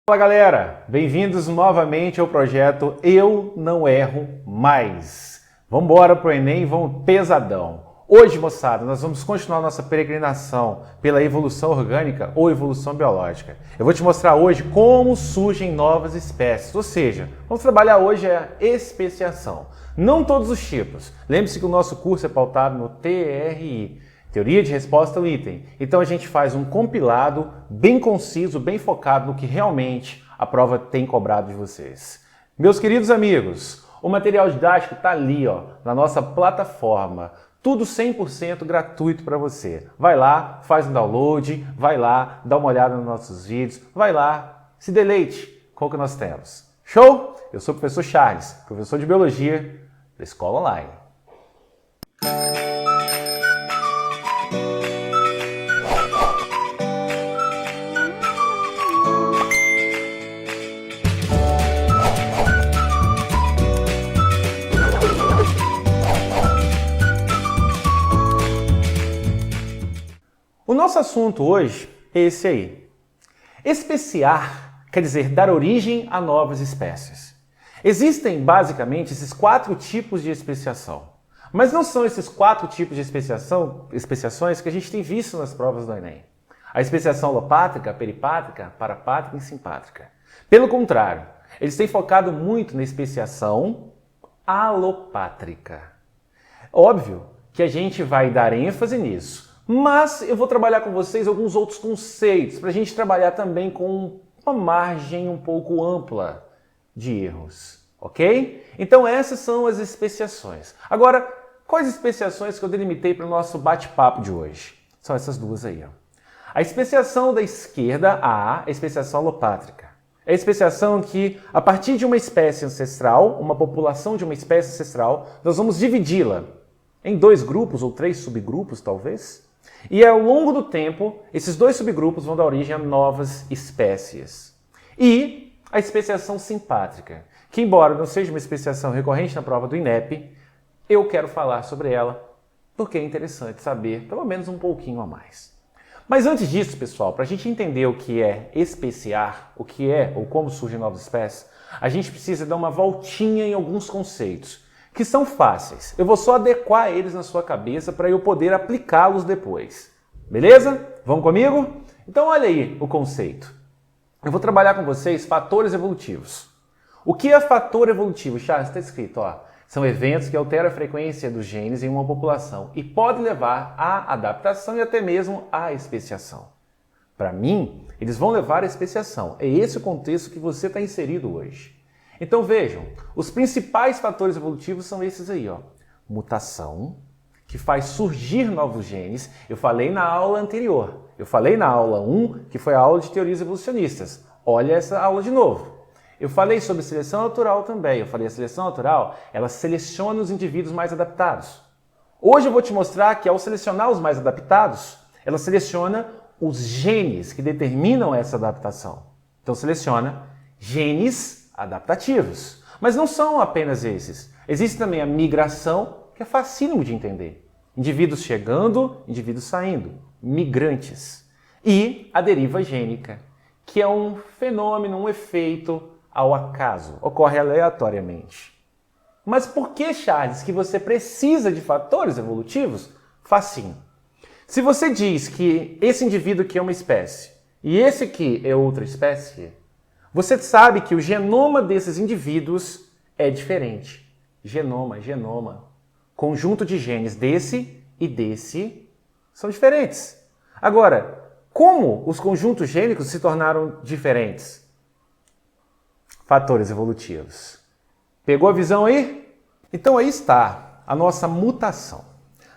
Fala galera, bem-vindos novamente ao projeto Eu Não Erro Mais. Vamos embora pro Enem, vamos pesadão. Hoje, moçada, nós vamos continuar nossa peregrinação pela evolução orgânica ou evolução biológica. Eu vou te mostrar hoje como surgem novas espécies, ou seja, vamos trabalhar hoje a especiação. Não todos os tipos. Lembre-se que o nosso curso é pautado no TRI. Teoria de resposta ao item. Então a gente faz um compilado bem conciso, bem focado no que realmente a prova tem cobrado de vocês. Meus queridos amigos, o material didático está ali, na nossa plataforma. Tudo 100% gratuito para você. Vai lá, faz um download, vai lá, dá uma olhada nos nossos vídeos, vai lá, se deleite com o que nós temos. Show? Eu sou o professor Charles, professor de Biologia da Escola Online. O nosso assunto hoje é esse aí. Especiar quer dizer dar origem a novas espécies. Existem basicamente esses 4 tipos de especiação. Mas não são esses 4 tipos de especiações que a gente tem visto nas provas do Enem. A especiação alopátrica, peripátrica, parapátrica e simpátrica. Pelo contrário, eles têm focado muito na especiação alopátrica. Óbvio que a gente vai dar ênfase nisso. Mas eu vou trabalhar com vocês alguns outros conceitos para a gente trabalhar também com uma margem um pouco ampla de erros, ok? Então essas são as especiações. Agora, quais especiações que eu delimitei para o nosso bate-papo de hoje? São essas duas aí. A especiação da esquerda, a especiação alopátrica. É a especiação que, a partir de uma espécie ancestral, uma população de uma espécie ancestral, nós vamos dividi-la em 2 grupos ou 3 subgrupos, talvez. E ao longo do tempo, esses 2 subgrupos vão dar origem a novas espécies. E a especiação simpátrica, que embora não seja uma especiação recorrente na prova do INEP, eu quero falar sobre ela porque é interessante saber pelo menos um pouquinho a mais. Mas antes disso, pessoal, para a gente entender o que é especiar, o que é ou como surgem novas espécies, a gente precisa dar uma voltinha em alguns conceitos que são fáceis. Eu vou só adequar eles na sua cabeça para eu poder aplicá-los depois. Beleza? Vamos comigo? Então olha aí o conceito. Eu vou trabalhar com vocês fatores evolutivos. O que é fator evolutivo? Charles, está escrito, são eventos que alteram a frequência dos genes em uma população e podem levar à adaptação e até mesmo à especiação. Para mim, eles vão levar à especiação. É esse o contexto que você está inserido hoje. Então vejam, os principais fatores evolutivos são esses aí, Mutação, que faz surgir novos genes. Eu falei na aula anterior, eu falei na aula 1, que foi a aula de teorias evolucionistas. Olha essa aula de novo. Eu falei sobre seleção natural também. Eu falei a seleção natural, ela seleciona os indivíduos mais adaptados. Hoje eu vou te mostrar que ao selecionar os mais adaptados, ela seleciona os genes que determinam essa adaptação. Então seleciona genes adaptativos. Mas não são apenas esses. Existe também a migração, que é facílimo de entender. Indivíduos chegando, indivíduos saindo. Migrantes. E a deriva gênica, que é um fenômeno, um efeito ao acaso. Ocorre aleatoriamente. Mas por que, Charles, que você precisa de fatores evolutivos? Facinho. Se você diz que esse indivíduo aqui é uma espécie e esse aqui é outra espécie, você sabe que o genoma desses indivíduos é diferente. Genoma. Conjunto de genes desse e desse são diferentes. Agora, como os conjuntos gênicos se tornaram diferentes? Fatores evolutivos. Pegou a visão aí? Então aí está a nossa mutação.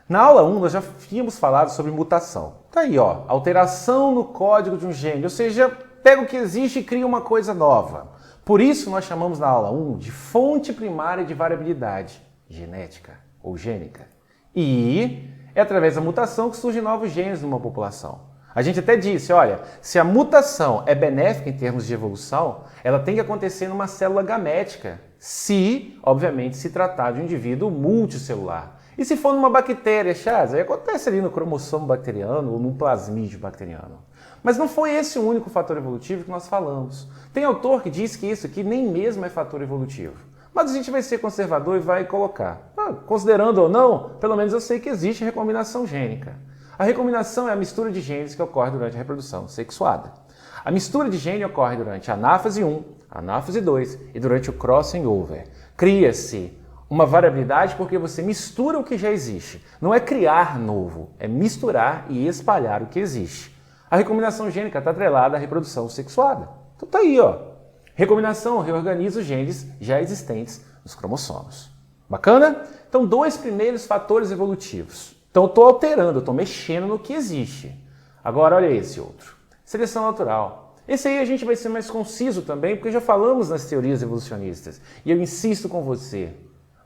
Na aula 1 nós já tínhamos falado sobre mutação. Tá aí, alteração no código de um gene, ou seja, pega o que existe e cria uma coisa nova. Por isso nós chamamos na aula 1 de fonte primária de variabilidade genética ou gênica. E é através da mutação que surgem novos genes numa população. A gente até disse, olha, se a mutação é benéfica em termos de evolução, ela tem que acontecer numa célula gamética, se, obviamente, se tratar de um indivíduo multicelular. E se for numa bactéria, Charles, aí acontece ali no cromossomo bacteriano ou no plasmídio bacteriano. Mas não foi esse o único fator evolutivo que nós falamos. Tem autor que diz que isso aqui nem mesmo é fator evolutivo. Mas a gente vai ser conservador e vai colocar. Considerando ou não, pelo menos eu sei que existe recombinação gênica. A recombinação é a mistura de genes que ocorre durante a reprodução sexuada. A mistura de gene ocorre durante a anáfase 1, a anáfase 2 e durante o crossing over. Cria-se uma variabilidade porque você mistura o que já existe. Não é criar novo, é misturar e espalhar o que existe. A recombinação gênica está atrelada à reprodução sexuada. Então tá aí, ó. Recombinação reorganiza os genes já existentes nos cromossomos. Bacana? Então, dois primeiros fatores evolutivos. Então, eu estou alterando, eu estou mexendo no que existe. Agora, olha esse outro. Seleção natural. Esse aí a gente vai ser mais conciso também, porque já falamos nas teorias evolucionistas. E eu insisto com você.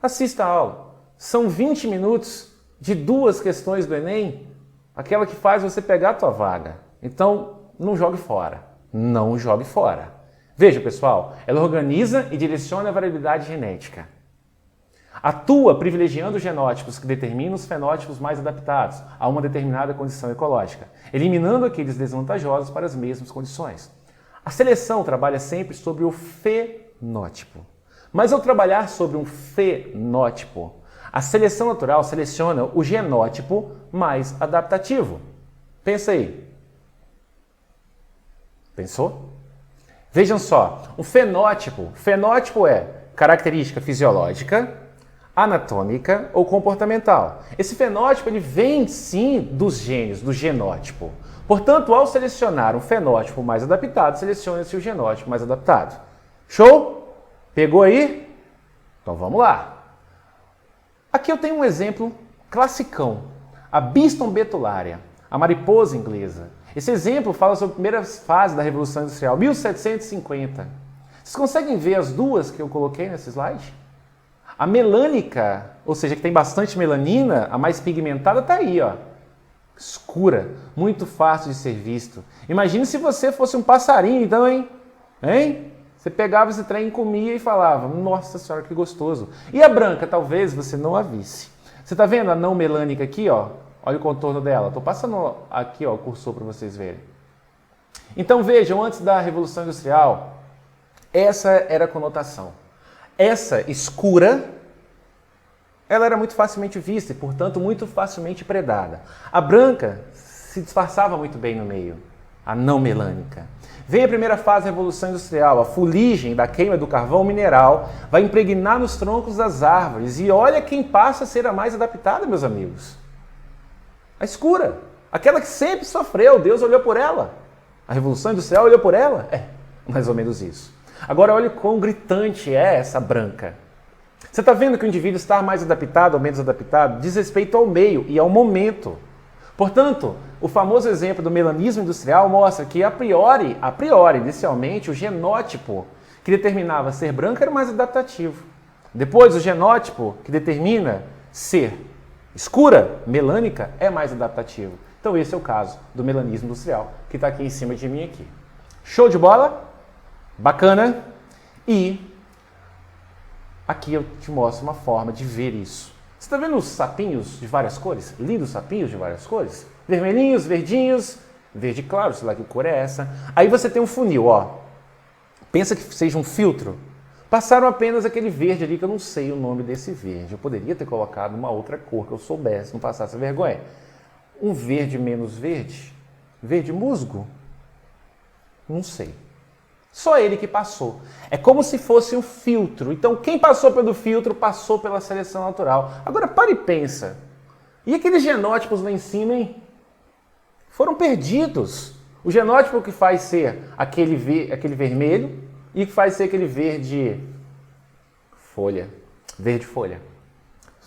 Assista a aula. São 20 minutos de 2 questões do Enem, aquela que faz você pegar a tua vaga. Então, não jogue fora. Não jogue fora. Veja, pessoal, ela organiza e direciona a variabilidade genética. Atua privilegiando os genótipos que determinam os fenótipos mais adaptados a uma determinada condição ecológica, eliminando aqueles desvantajosos para as mesmas condições. A seleção trabalha sempre sobre o fenótipo. Mas ao trabalhar sobre um fenótipo, a seleção natural seleciona o genótipo mais adaptativo. Pensa aí. Pensou? Vejam só, o fenótipo é característica fisiológica, anatômica ou comportamental. Esse fenótipo ele vem sim dos genes, do genótipo. Portanto, ao selecionar um fenótipo mais adaptado, seleciona-se o genótipo mais adaptado. Show? Pegou aí? Então vamos lá. Aqui eu tenho um exemplo classicão. A Biston betulária, a mariposa inglesa. Esse exemplo fala sobre a primeira fase da Revolução Industrial, 1750. Vocês conseguem ver as duas que eu coloquei nesse slide? A melânica, ou seja, que tem bastante melanina, a mais pigmentada, está aí, ó. Escura, muito fácil de ser visto. Imagine se você fosse um passarinho, então, hein? Você pegava esse trem, comia e falava, nossa senhora, que gostoso. E a branca, talvez você não a visse. Você está vendo a não melânica aqui, ó? Olha o contorno dela. Estou passando aqui, ó, o cursor para vocês verem. Então vejam, antes da Revolução Industrial, essa era a conotação. Essa escura, ela era muito facilmente vista e, portanto, muito facilmente predada. A branca se disfarçava muito bem no meio, a não melânica. Vem a primeira fase da Revolução Industrial, a fuligem da queima do carvão mineral vai impregnar nos troncos das árvores. E olha quem passa a ser a mais adaptada, meus amigos. A escura, aquela que sempre sofreu, Deus olhou por ela. A Revolução Industrial olhou por ela? É, mais ou menos isso. Agora olha quão gritante é essa branca. Você está vendo que o indivíduo está mais adaptado ou menos adaptado diz respeito ao meio e ao momento. Portanto, o famoso exemplo do melanismo industrial mostra que a priori, inicialmente, o genótipo que determinava ser branco era o mais adaptativo. Depois, o genótipo que determina ser escura, melânica, é mais adaptativo. Então esse é o caso do melanismo industrial, que está aqui em cima de mim aqui. Show de bola? Bacana? E aqui eu te mostro uma forma de ver isso. Você está vendo os sapinhos de várias cores? Lindos sapinhos de várias cores? Vermelhinhos, verdinhos, verde claro, sei lá que cor é essa. Aí você tem um funil, ó. Pensa que seja um filtro. Passaram apenas aquele verde ali, que eu não sei o nome desse verde. Eu poderia ter colocado uma outra cor que eu soubesse, não passasse vergonha. Um verde menos verde? Verde musgo? Não sei. Só ele que passou. É como se fosse um filtro. Então, quem passou pelo filtro, passou pela seleção natural. Agora, para e pensa. E aqueles genótipos lá em cima, hein? Foram perdidos. O genótipo que faz ser aquele vermelho e que faz ser aquele verde folha.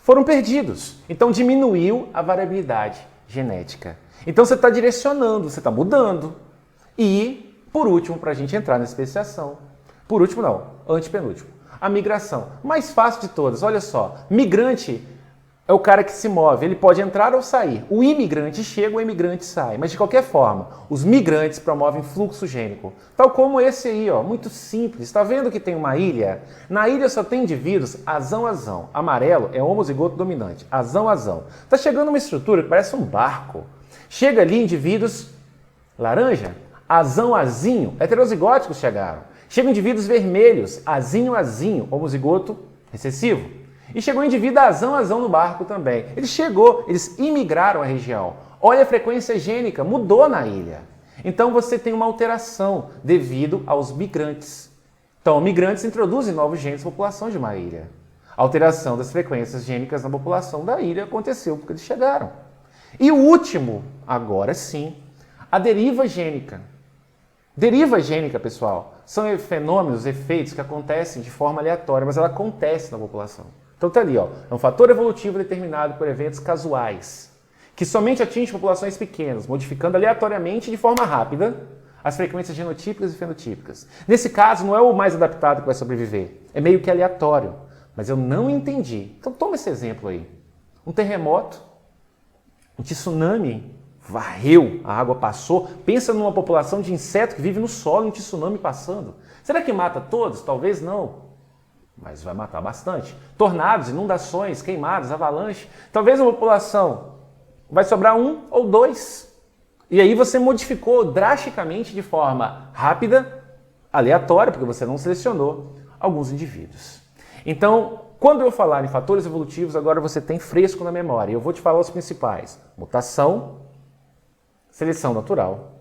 Foram perdidos. Então, diminuiu a variabilidade genética. Então, você está direcionando, você está mudando. E por último, para a gente entrar na especiação. Por último, não. Antepenúltimo. A migração. Mais fácil de todas. Olha só. Migrante é o cara que se move. Ele pode entrar ou sair. O imigrante chega, o imigrante sai. Mas, de qualquer forma, os migrantes promovem fluxo gênico. Tal como esse aí, ó. Muito simples. Está vendo que tem uma ilha? Na ilha só tem indivíduos azão-azão. Amarelo é homozigoto dominante. Azão-azão. Está chegando uma estrutura que parece um barco. Chega ali indivíduos laranja. azão-azinho, heterozigóticos chegaram. Chegam indivíduos vermelhos, azinho-azinho, homozigoto recessivo. E chegou indivíduo azão-azão no barco também. Eles imigraram a região. Olha a frequência gênica, mudou na ilha. Então você tem uma alteração devido aos migrantes. Então, migrantes introduzem novos genes na população de uma ilha. A alteração das frequências gênicas na população da ilha aconteceu porque eles chegaram. E o último, agora sim, a deriva gênica. Deriva gênica, pessoal, são fenômenos, efeitos que acontecem de forma aleatória, mas ela acontece na população. Então tá ali, ó, é um fator evolutivo determinado por eventos casuais, que somente atinge populações pequenas, modificando aleatoriamente de forma rápida as frequências genotípicas e fenotípicas. Nesse caso, não é o mais adaptado que vai sobreviver, é meio que aleatório. Mas eu não entendi. Então toma esse exemplo aí. Um terremoto, um tsunami varreu, a água passou. Pensa numa população de inseto que vive no solo e um tsunami passando. Será que mata todos? Talvez não. Mas vai matar bastante. Tornados, inundações, queimadas, avalanche. Talvez a população vai sobrar um ou dois. E aí você modificou drasticamente de forma rápida, aleatória, porque você não selecionou alguns indivíduos. Então, quando eu falar em fatores evolutivos, agora você tem fresco na memória. Eu vou te falar os principais. Mutação, seleção natural,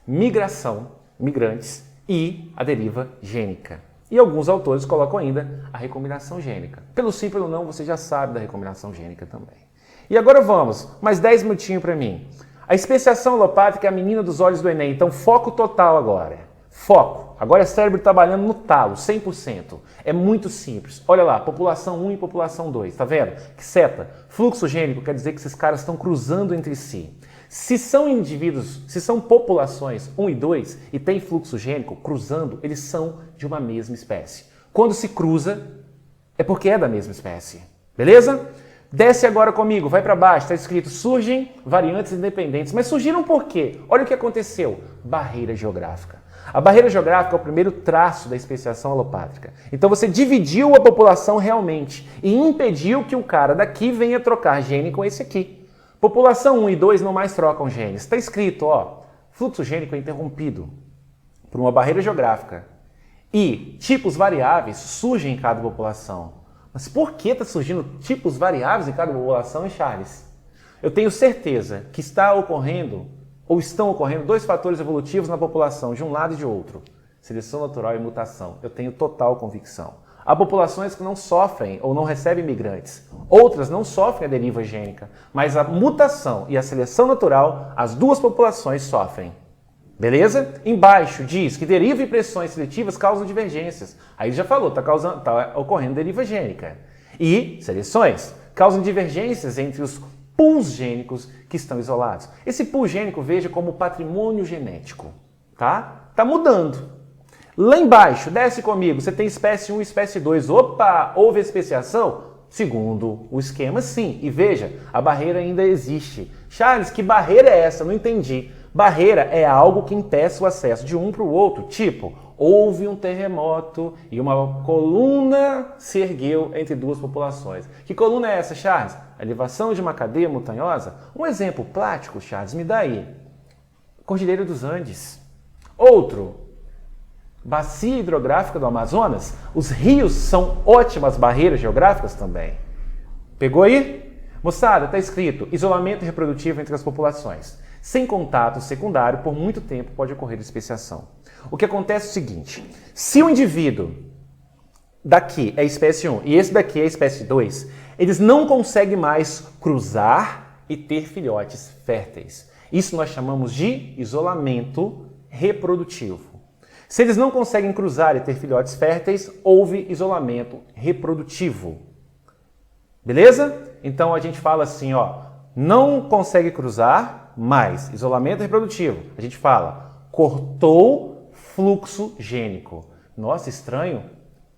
migração, migrantes e a deriva gênica. E alguns autores colocam ainda a recombinação gênica. Pelo sim, pelo não, você já sabe da recombinação gênica também. E agora vamos, mais 10 minutinhos para mim. A especiação alopátrica é a menina dos olhos do Enem. Então, foco total agora. Foco. Agora é cérebro trabalhando no talo, 100%. É muito simples. Olha lá, população 1 e população 2. Tá vendo? Que seta. Fluxo gênico quer dizer que esses caras estão cruzando entre si. Se são indivíduos, se são populações 1 e 2 e tem fluxo gênico cruzando, eles são de uma mesma espécie. Quando se cruza, é porque é da mesma espécie. Beleza? Desce agora comigo, vai para baixo, está escrito surgem variantes independentes. Mas surgiram por quê? Olha o que aconteceu. Barreira geográfica. A barreira geográfica é o primeiro traço da especiação alopátrica. Então você dividiu a população realmente e impediu que um cara daqui venha trocar gene com esse aqui. População 1 e 2 não mais trocam genes. Está escrito, ó, fluxo gênico é interrompido por uma barreira geográfica. E tipos variáveis surgem em cada população. Mas por que está surgindo tipos variáveis em cada população, hein, Charles? Eu tenho certeza que está ocorrendo, ou estão ocorrendo, dois fatores evolutivos na população, de um lado e de outro. Seleção natural e mutação. Eu tenho total convicção. Há populações que não sofrem ou não recebem migrantes. Outras não sofrem a deriva gênica. Mas a mutação e a seleção natural, as duas populações sofrem. Beleza? Embaixo diz que deriva e pressões seletivas causam divergências. Aí já falou, está ocorrendo deriva gênica. E seleções causam divergências entre os pools gênicos que estão isolados. Esse pool gênico veja como patrimônio genético, tá? Tá mudando. Lá embaixo, desce comigo, você tem espécie 1 e espécie 2. Opa, houve especiação? Segundo o esquema, sim. E veja, a barreira ainda existe. Charles, que barreira é essa? Não entendi. Barreira é algo que impeça o acesso de um para o outro. Tipo, houve um terremoto e uma coluna se ergueu entre duas populações. Que coluna é essa, Charles? A elevação de uma cadeia montanhosa? Um exemplo prático, Charles, me dá aí. Cordilheira dos Andes. Outro, bacia hidrográfica do Amazonas. Os rios são ótimas barreiras geográficas também. Pegou aí? Moçada, está escrito isolamento reprodutivo entre as populações. Sem contato secundário, por muito tempo pode ocorrer especiação. O que acontece é o seguinte, se o indivíduo daqui é espécie 1 e esse daqui é espécie 2, eles não conseguem mais cruzar e ter filhotes férteis. Isso nós chamamos de isolamento reprodutivo. Se eles não conseguem cruzar e ter filhotes férteis, houve isolamento reprodutivo. Beleza? Então a gente fala assim, ó, não consegue cruzar, mais isolamento reprodutivo. A gente fala, cortou fluxo gênico. Nossa, estranho?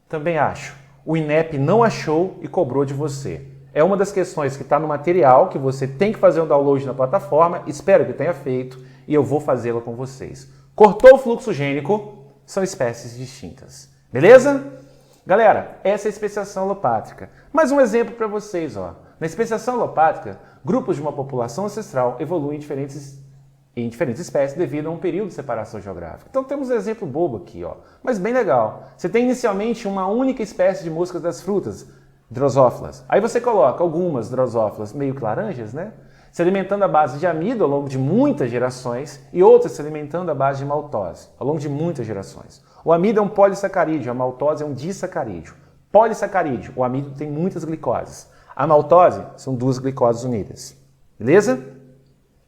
Também acho. O INEP não achou e cobrou de você. É uma das questões que está no material, que você tem que fazer um download na plataforma. Espero que tenha feito e eu vou fazê-la com vocês. Cortou o fluxo gênico, são espécies distintas. Beleza? Galera, essa é a especiação alopátrica. Mais um exemplo para vocês, ó. Na especiação alopátrica, grupos de uma população ancestral evoluem em diferentes espécies devido a um período de separação geográfica. Então temos um exemplo bobo aqui, ó, mas bem legal. Você tem inicialmente uma única espécie de moscas das frutas, drosófilas. Aí você coloca algumas drosófilas meio que laranjas, né? Se alimentando à base de amido ao longo de muitas gerações e outras se alimentando à base de maltose ao longo de muitas gerações. O amido é um polissacarídeo, a maltose é um disacarídeo. Polissacarídeo, o amido tem muitas glicoses. A maltose são 2 glicoses unidas. Beleza?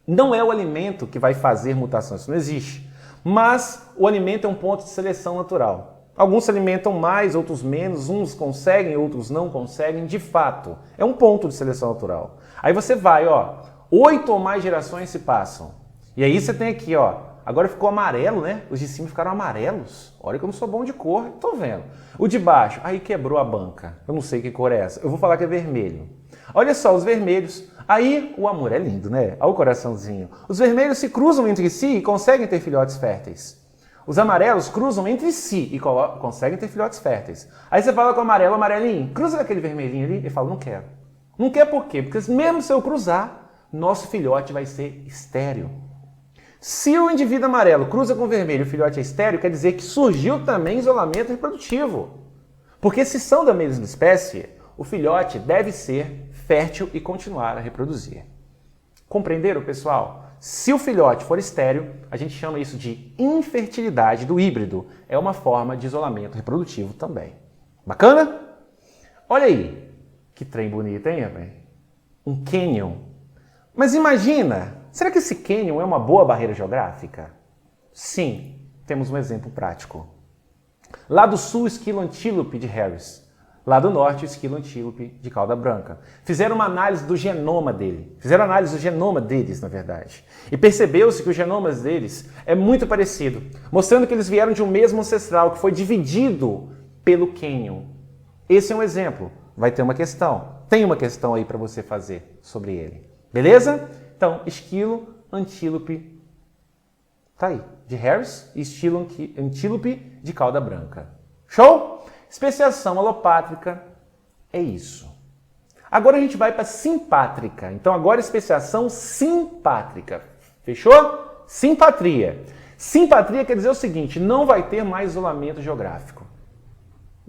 Não é o alimento que vai fazer mutações, isso não existe. Mas o alimento é um ponto de seleção natural. Alguns se alimentam mais, outros menos, uns conseguem, outros não conseguem, de fato. É um ponto de seleção natural. Aí você vai, ó, 8 ou mais gerações se passam. E aí você tem aqui, ó, agora ficou amarelo, né? Os de cima ficaram amarelos. Olha que eu não sou bom de cor, tô vendo. O de baixo, aí quebrou a banca. Eu não sei que cor é essa. Eu vou falar que é vermelho. Olha só, os vermelhos. Aí o amor é lindo, né? Olha o coraçãozinho. Os vermelhos se cruzam entre si e conseguem ter filhotes férteis. Os amarelos cruzam entre si e conseguem ter filhotes férteis. Aí você fala com o amarelo, amarelinho, cruza com aquele vermelhinho ali. Ele fala, não quero. Não quer por quê? Porque mesmo se eu cruzar, nosso filhote vai ser estéril. Se o indivíduo amarelo cruza com o vermelho e o filhote é estéril, quer dizer que surgiu também isolamento reprodutivo. Porque se são da mesma espécie, o filhote deve ser fértil e continuar a reproduzir. Compreenderam, pessoal? Se o filhote for estéril, a gente chama isso de infertilidade do híbrido. É uma forma de isolamento reprodutivo também. Bacana? Olha aí, que trem bonito, hein, velho? Um cânion. Mas imagina, será que esse cânion é uma boa barreira geográfica? Sim, temos um exemplo prático. Lá do sul, o esquilo antílope de Harris. Lá do norte, o esquilo antílope de cauda branca. Fizeram uma análise do genoma dele. Fizeram análise do genoma deles, na verdade. E percebeu-se que os genomas deles é muito parecido, mostrando que eles vieram de um mesmo ancestral que foi dividido pelo cânion. Esse é um exemplo. Vai ter uma questão. Tem uma questão aí para você fazer sobre ele. Beleza? Então, esquilo antílope, tá aí, de Harris e esquilo antílope de cauda branca. Show? Especiação alopátrica é isso. Agora a gente vai para simpátrica. Então agora especiação simpátrica. Fechou? Simpatria. Simpatria quer dizer o seguinte, não vai ter mais isolamento geográfico.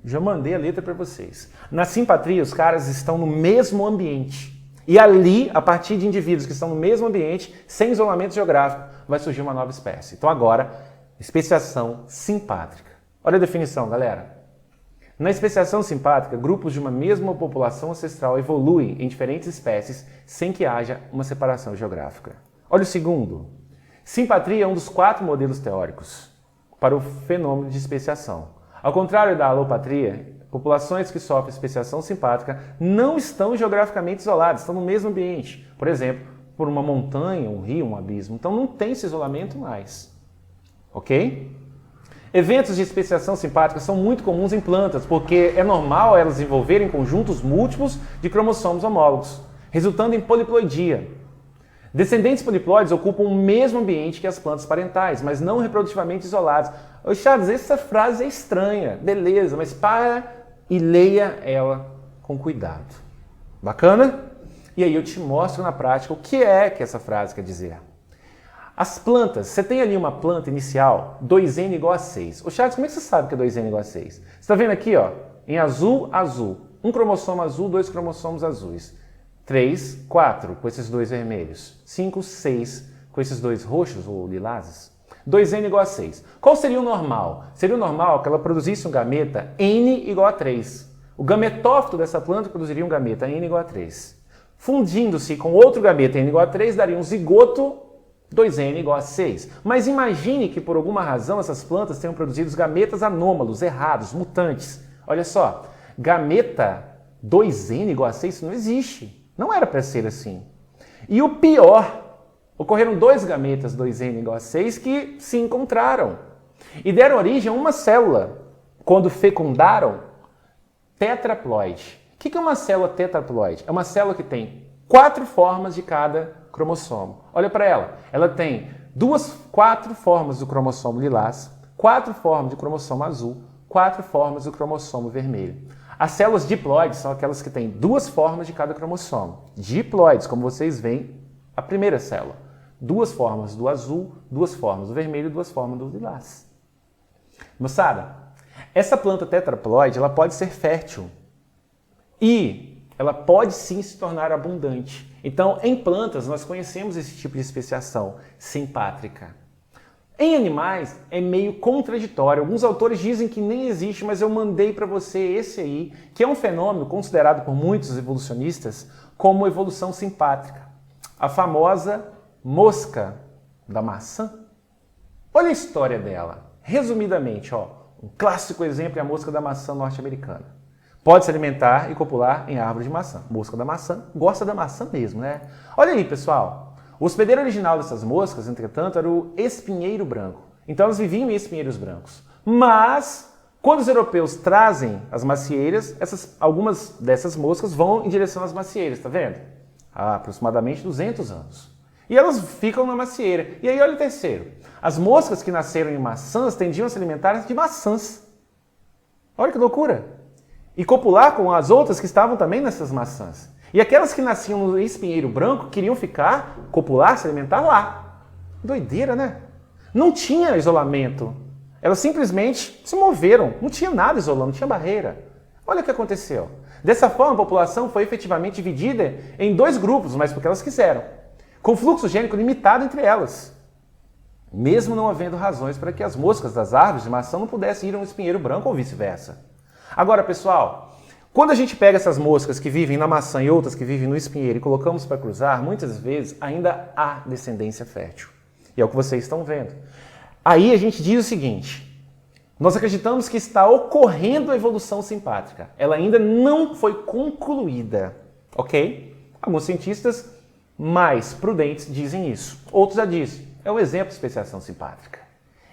Já mandei a letra para vocês. Na simpatria, os caras estão no mesmo ambiente. E ali, a partir de indivíduos que estão no mesmo ambiente, sem isolamento geográfico, vai surgir uma nova espécie. Então agora, especiação simpátrica. Olha a definição, galera. Na especiação simpátrica, grupos de uma mesma população ancestral evoluem em diferentes espécies sem que haja uma separação geográfica. Olha o segundo. Simpatria é um dos 4 modelos teóricos para o fenômeno de especiação. Ao contrário da alopatria, populações que sofrem especiação simpátrica não estão geograficamente isoladas, estão no mesmo ambiente. Por exemplo, por uma montanha, um rio, um abismo. Então não tem esse isolamento mais. Ok? Eventos de especiação simpátrica são muito comuns em plantas, porque é normal elas desenvolverem conjuntos múltiplos de cromossomos homólogos, resultando em poliploidia. Descendentes poliploides ocupam o mesmo ambiente que as plantas parentais, mas não reprodutivamente isolados. Ô Chaves, essa frase é estranha, beleza, mas para e leia ela com cuidado. Bacana? E aí eu te mostro na prática o que é que essa frase quer dizer. As plantas, você tem ali uma planta inicial, 2N igual a 6. Ô Charles, como é que você sabe que é 2N igual a 6? Você está vendo aqui, ó, em azul, azul. Um cromossomo azul, 2 cromossomos azuis. 3, 4 com esses 2 vermelhos. 5, 6 com esses 2 roxos ou lilazes. 2N igual a 6. Qual seria o normal? Seria o normal que ela produzisse um gameta N igual a 3. O gametófito dessa planta produziria um gameta N igual a 3. Fundindo-se com outro gameta N igual a 3, daria um zigoto 2N igual a 6. Mas imagine que por alguma razão essas plantas tenham produzido gametas anômalos, errados, mutantes. Olha só, gameta 2N igual a 6 não existe. Não era para ser assim. E o pior, ocorreram 2 gametas 2N igual a 6 que se encontraram e deram origem a uma célula. Quando fecundaram, tetraploide. O que é uma célula tetraploide? É uma célula que tem 4 formas de cada cromossomo. Olha para ela. Ela tem 4 formas do cromossomo lilás, 4 formas do cromossomo azul, 4 formas do cromossomo vermelho. As células diploides são aquelas que têm 2 formas de cada cromossomo. Diploides, como vocês veem, a primeira célula. duas formas do azul, duas formas do vermelho e duas formas do lilás. Moçada, essa planta tetraploide ela pode ser fértil e ela pode sim se tornar abundante. Então, em plantas, nós conhecemos esse tipo de especiação simpátrica. Em animais, é meio contraditório. Alguns autores dizem que nem existe, mas eu mandei para você esse aí, que é um fenômeno considerado por muitos evolucionistas como evolução simpátrica. A famosa mosca da maçã. Olha a história dela. Resumidamente, um clássico exemplo é a mosca da maçã norte-americana. Pode se alimentar e copular em árvore de maçã. Mosca da maçã gosta da maçã mesmo, né? Olha aí, pessoal. O hospedeiro original dessas moscas, entretanto, era o espinheiro branco. Então elas viviam em espinheiros brancos. Mas, quando os europeus trazem as macieiras, algumas dessas moscas vão em direção às macieiras, tá vendo? Há aproximadamente 200 anos. E elas ficam na macieira. E aí, olha o terceiro. As moscas que nasceram em maçãs tendiam a se alimentar de maçãs. Olha que loucura! E copular com as outras que estavam também nessas maçãs. E aquelas que nasciam no espinheiro branco queriam copular, se alimentar lá. Doideira, né? Não tinha isolamento. Elas simplesmente se moveram. Não tinha nada isolando, não tinha barreira. Olha o que aconteceu. Dessa forma, a população foi efetivamente dividida em dois grupos, mas porque elas quiseram. Com fluxo gênico limitado entre elas. Mesmo não havendo razões para que as moscas das árvores de maçã não pudessem ir a um espinheiro branco ou vice-versa. Agora, pessoal, quando a gente pega essas moscas que vivem na maçã e outras que vivem no espinheiro e colocamos para cruzar, muitas vezes ainda há descendência fértil. E é o que vocês estão vendo. Aí a gente diz o seguinte: nós acreditamos que está ocorrendo a evolução simpátrica. Ela ainda não foi concluída, ok? Alguns cientistas mais prudentes dizem isso. Outros já dizem. É um exemplo de especiação simpátrica.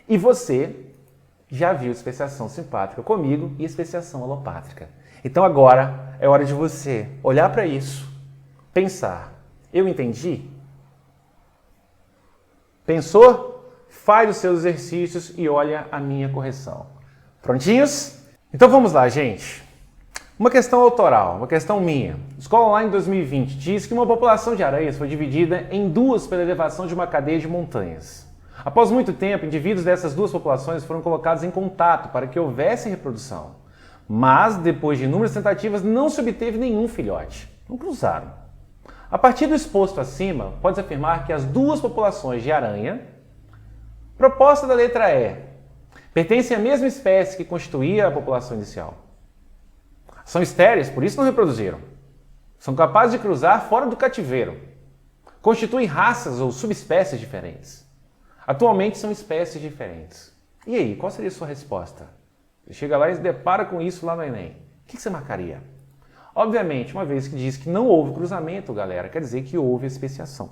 E você já viu especiação simpátrica comigo e especiação alopátrica. Então agora é hora de você olhar para isso, pensar: eu entendi? Pensou? Faz os seus exercícios e olha a minha correção. Prontinhos? Então vamos lá, gente. Uma questão autoral, uma questão minha. Escola Online 2020 diz que uma população de aranhas foi dividida em duas pela elevação de uma cadeia de montanhas. Após muito tempo, indivíduos dessas duas populações foram colocados em contato para que houvesse reprodução. Mas, depois de inúmeras tentativas, não se obteve nenhum filhote. Não cruzaram. A partir do exposto acima, pode-se afirmar que as duas populações de aranha, proposta da letra E, pertencem à mesma espécie que constituía a população inicial. São estéreis, por isso não reproduziram. São capazes de cruzar fora do cativeiro. Constituem raças ou subespécies diferentes. Atualmente são espécies diferentes. E aí, qual seria a sua resposta? Você chega lá e se depara com isso lá no Enem. O que você marcaria? Obviamente, uma vez que diz que não houve cruzamento, galera, quer dizer que houve especiação.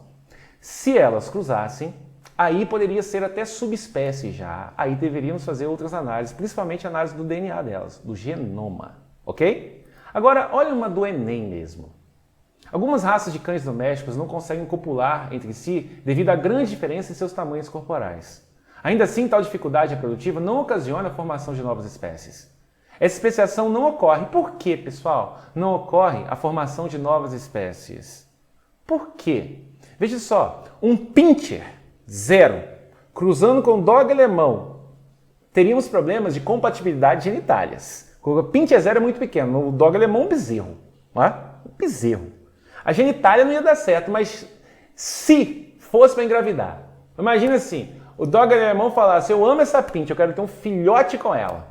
Se elas cruzassem, aí poderia ser até subespécie já. Aí deveríamos fazer outras análises, principalmente a análise do DNA delas, do genoma. Ok? Agora, olha uma do Enem mesmo. Algumas raças de cães domésticos não conseguem copular entre si devido à grande diferença em seus tamanhos corporais. Ainda assim, tal dificuldade reprodutiva não ocasiona a formação de novas espécies. Essa especiação não ocorre. Por quê, pessoal? Não ocorre a formação de novas espécies. Por quê? Veja só, um pincher zero cruzando com um dog alemão, teríamos problemas de compatibilidade de genitálias. O pincher zero é muito pequeno, o dog alemão é um bezerro. Não é? Um bezerro. A genitália não ia dar certo, mas se fosse para engravidar. Imagina assim, o dog alemão falasse: eu amo essa pincher, eu quero ter um filhote com ela.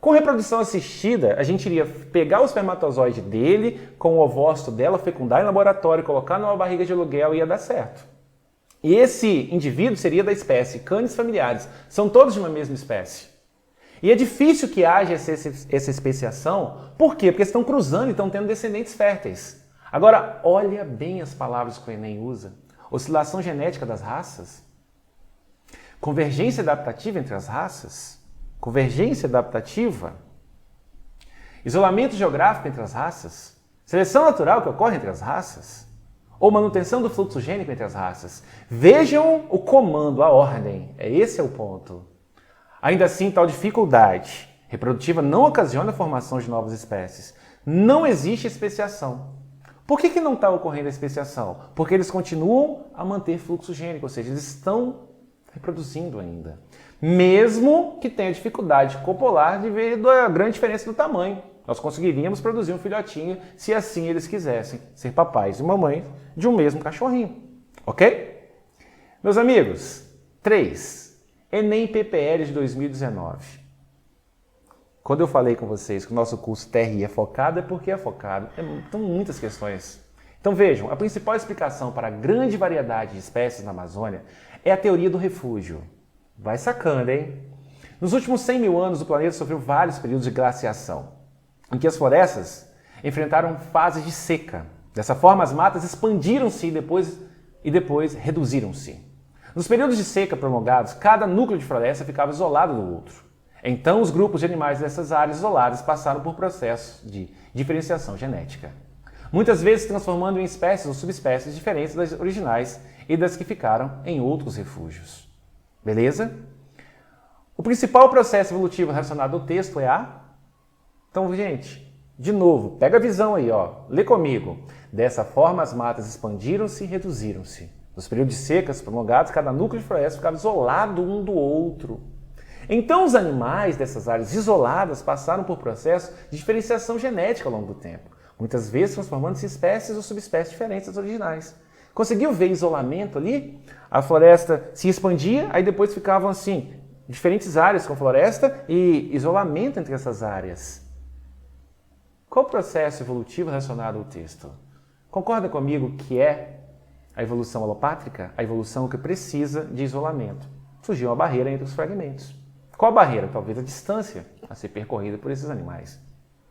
Com reprodução assistida, a gente iria pegar o espermatozoide dele com o ovócito dela, fecundar em laboratório, colocar numa barriga de aluguel e ia dar certo. E esse indivíduo seria da espécie Canis familiares. São todos de uma mesma espécie. E é difícil que haja essa especiação. Por quê? Porque estão cruzando e estão tendo descendentes férteis. Agora, olha bem as palavras que o Enem usa. Oscilação genética das raças. Convergência adaptativa entre as raças. Convergência adaptativa. Isolamento geográfico entre as raças. Seleção natural que ocorre entre as raças. Ou manutenção do fluxo gênico entre as raças. Vejam o comando, a ordem. Esse é o ponto. Ainda assim, tal dificuldade reprodutiva não ocasiona a formação de novas espécies. Não existe especiação. Por que não está ocorrendo a especiação? Porque eles continuam a manter fluxo gênico, ou seja, eles estão reproduzindo ainda. Mesmo que tenha dificuldade copular devido à grande diferença do tamanho. Nós conseguiríamos produzir um filhotinho se assim eles quisessem ser papais e mamães de um mesmo cachorrinho. Ok? Meus amigos, 3. Enem PPL de 2019. Quando eu falei com vocês que o nosso curso TRI é focado, é porque é focado. São muitas questões. Então vejam, a principal explicação para a grande variedade de espécies na Amazônia é a teoria do refúgio. Vai sacando, hein? Nos últimos 100 mil anos, o planeta sofreu vários períodos de glaciação, em que as florestas enfrentaram fases de seca. Dessa forma, as matas expandiram-se e depois reduziram-se. Nos períodos de seca prolongados, cada núcleo de floresta ficava isolado do outro. Então, os grupos de animais dessas áreas isoladas passaram por processos de diferenciação genética, muitas vezes transformando em espécies ou subespécies diferentes das originais e das que ficaram em outros refúgios. Beleza? O principal processo evolutivo relacionado ao texto é a... Então, gente, de novo, pega a visão aí, ó. Lê comigo. Dessa forma, as matas expandiram-se e reduziram-se. Nos períodos de secas prolongados, cada núcleo de floresta ficava isolado um do outro. Então, os animais dessas áreas isoladas passaram por processo de diferenciação genética ao longo do tempo, muitas vezes transformando-se em espécies ou subespécies diferentes das originais. Conseguiu ver isolamento ali? A floresta se expandia, aí depois ficavam assim, diferentes áreas com floresta e isolamento entre essas áreas. Qual o processo evolutivo relacionado ao texto? Concorda comigo que é a evolução alopátrica? A evolução que precisa de isolamento. Surgiu uma barreira entre os fragmentos. Qual a barreira? Talvez a distância a ser percorrida por esses animais,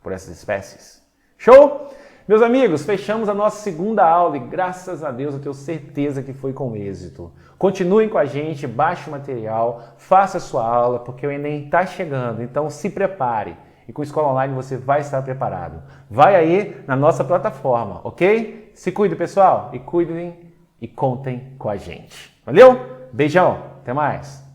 por essas espécies. Show? Meus amigos, fechamos a nossa segunda aula e graças a Deus eu tenho certeza que foi com êxito. Continuem com a gente, baixe o material, faça a sua aula, porque o Enem está chegando, então se prepare. E com a Escola Online você vai estar preparado. Vai aí na nossa plataforma, ok? Se cuide, pessoal, e cuidem e contem com a gente. Valeu? Beijão, até mais!